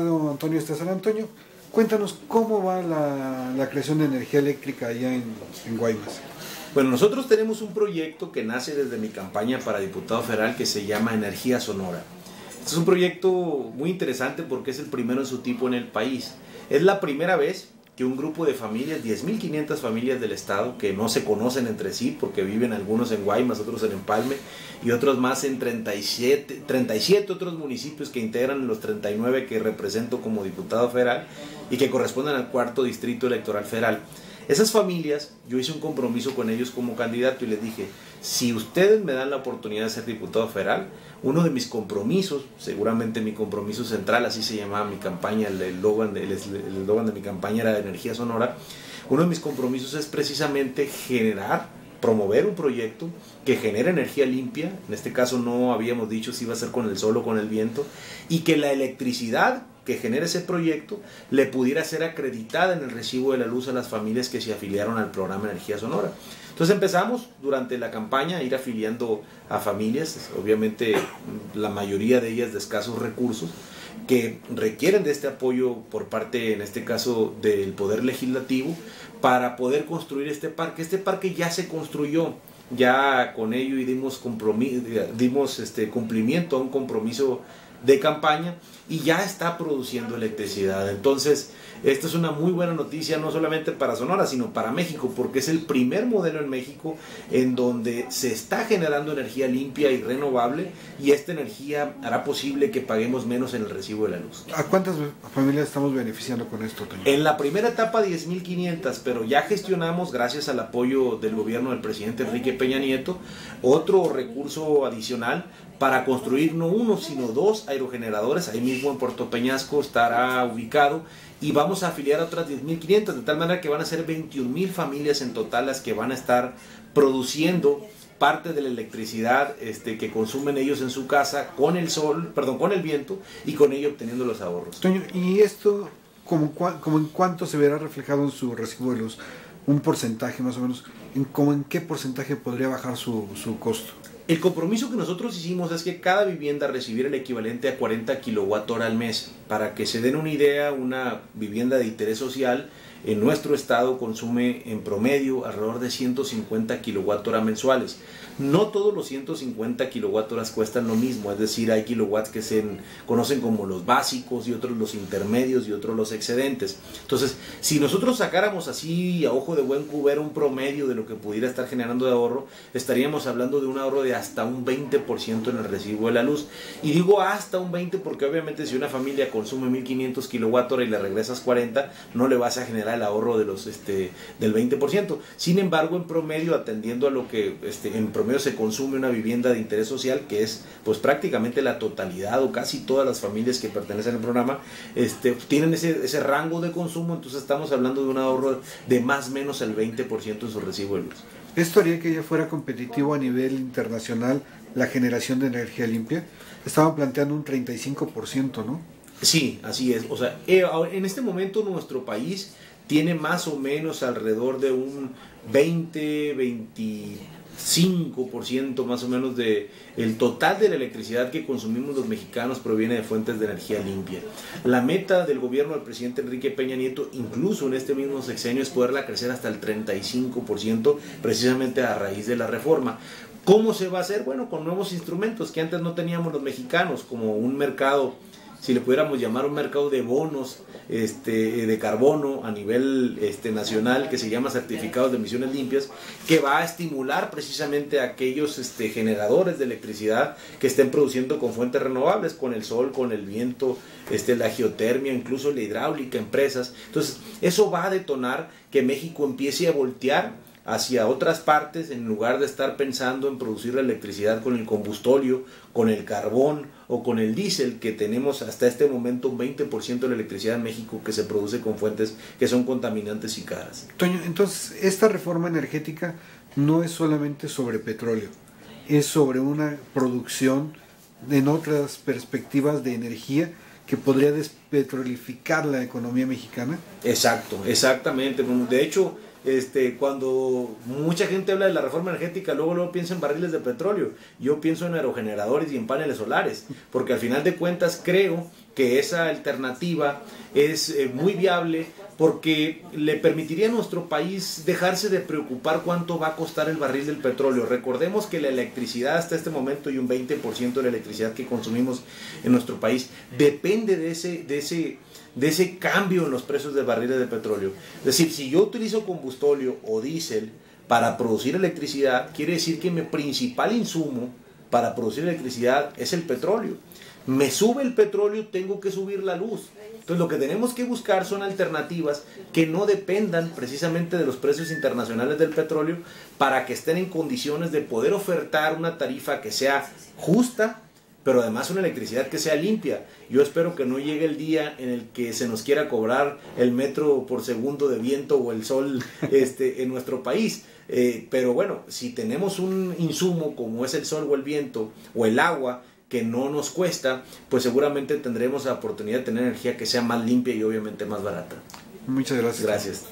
Antonio Estazar. Antonio, cuéntanos cómo va la creación de energía eléctrica allá en Guaymas. Bueno, nosotros tenemos un proyecto que nace desde mi campaña para diputado federal que se llama Energía Sonora. Este es un proyecto muy interesante porque es el primero en su tipo en el país. Es la primera vez que un grupo de familias, 10.500 familias del estado, que no se conocen entre sí porque viven algunos en Guaymas, otros en Empalme y otros más en 37 otros municipios que integran los 39 que represento como diputado federal y que corresponden al cuarto distrito electoral federal. Esas familias, yo hice un compromiso con ellos como candidato y les dije, si ustedes me dan la oportunidad de ser diputado federal, uno de mis compromisos, seguramente mi compromiso central, así se llamaba mi campaña, el eslogan de mi campaña era Energía Sonora, uno de mis compromisos es precisamente promover un proyecto que genere energía limpia, en este caso no habíamos dicho si iba a ser con el sol o con el viento, y que la electricidad que genere ese proyecto le pudiera ser acreditada en el recibo de la luz a las familias que se afiliaron al programa Energía Sonora. Entonces empezamos durante la campaña a ir afiliando a familias, obviamente la mayoría de ellas de escasos recursos, que requieren de este apoyo por parte, en este caso, del Poder Legislativo, para poder construir este parque. Este parque ya se construyó, ya con ello y dimos cumplimiento a un compromiso de campaña y ya está produciendo electricidad. Entonces, esta es una muy buena noticia, no solamente para Sonora, sino para México, porque es el primer modelo en México en donde se está generando energía limpia y renovable, y esta energía hará posible que paguemos menos en el recibo de la luz. ¿A cuántas familias estamos beneficiando con esto, Toño? En la primera etapa 10.500, pero ya gestionamos, gracias al apoyo del gobierno del presidente Enrique Peña Nieto, otro recurso adicional para construir no uno, sino 2 aerogeneradores. Ahí mismo en Puerto Peñasco estará ubicado, y vamos a afiliar a otras 10.500, de tal manera que van a ser 21.000 familias en total las que van a estar produciendo parte de la electricidad que consumen ellos en su casa con el viento, y con ello obteniendo los ahorros. Toño, ¿y esto como en cuánto se verá reflejado en su recibo de luz? Un porcentaje más o menos, ¿en qué porcentaje podría bajar su costo? El compromiso que nosotros hicimos es que cada vivienda recibiera el equivalente a 40 kWh al mes. Para que se den una idea, una vivienda de interés social en nuestro estado consume en promedio alrededor de 150 kWh mensuales. No todos los 150 kWh cuestan lo mismo, es decir, hay kilowatts que se conocen como los básicos y otros los intermedios y otros los excedentes. Entonces, si nosotros sacáramos así a ojo de buen cubero un promedio de lo que pudiera estar generando de ahorro, estaríamos hablando de un ahorro de hasta un 20% en el recibo de la luz. Y digo hasta un 20% porque obviamente si una familia consume 1.500 kWh y le regresas 40, no le vas a generar el ahorro de del 20%. Sin embargo, en promedio, atendiendo a lo que en promedio se consume una vivienda de interés social, que es pues prácticamente la totalidad o casi todas las familias que pertenecen al programa, tienen ese rango de consumo. Entonces estamos hablando de un ahorro de más o menos el 20% en su recibo de luz. ¿Esto haría que ya fuera competitivo a nivel internacional la generación de energía limpia? Estaban planteando un 35%, ¿no? Sí, así es. O sea, en este momento nuestro país tiene más o menos alrededor de un 25% más o menos de el total de la electricidad que consumimos los mexicanos proviene de fuentes de energía limpia. La meta del gobierno del presidente Enrique Peña Nieto, incluso en este mismo sexenio, es poderla crecer hasta el 35%, precisamente a raíz de la reforma. ¿Cómo se va a hacer? Bueno, con nuevos instrumentos que antes no teníamos los mexicanos, como un mercado, si le pudiéramos llamar un mercado de bonos de carbono a nivel nacional, que se llama certificados de emisiones limpias, que va a estimular precisamente a aquellos generadores de electricidad que estén produciendo con fuentes renovables, con el sol, con el viento, la geotermia, incluso la hidráulica, empresas. Entonces, eso va a detonar que México empiece a voltear hacia otras partes, en lugar de estar pensando en producir la electricidad con el combustóleo, con el carbón o con el diésel, que tenemos hasta este momento un 20% de la electricidad en México que se produce con fuentes que son contaminantes y caras. Toño, entonces esta reforma energética no es solamente sobre petróleo, es sobre una producción en otras perspectivas de energía que podría despetrolificar la economía mexicana. Exacto, exactamente. De hecho, cuando mucha gente habla de la reforma energética, luego piensa en barriles de petróleo. Yo pienso en aerogeneradores y en paneles solares, porque al final de cuentas creo que esa alternativa es muy viable, porque le permitiría a nuestro país dejarse de preocupar cuánto va a costar el barril del petróleo. Recordemos que la electricidad hasta este momento, y un 20% de la electricidad que consumimos en nuestro país, depende de ese cambio en los precios de barriles de petróleo. Es decir, si yo utilizo combustóleo o diésel para producir electricidad, quiere decir que mi principal insumo para producir electricidad es el petróleo. Me sube el petróleo, tengo que subir la luz. Entonces lo que tenemos que buscar son alternativas que no dependan precisamente de los precios internacionales del petróleo, para que estén en condiciones de poder ofertar una tarifa que sea justa, pero además una electricidad que sea limpia. Yo espero que no llegue el día en el que se nos quiera cobrar el metro por segundo de viento o el sol en nuestro país. Pero bueno, si tenemos un insumo como es el sol o el viento o el agua, que no nos cuesta, pues seguramente tendremos la oportunidad de tener energía que sea más limpia y obviamente más barata. Muchas gracias. Gracias.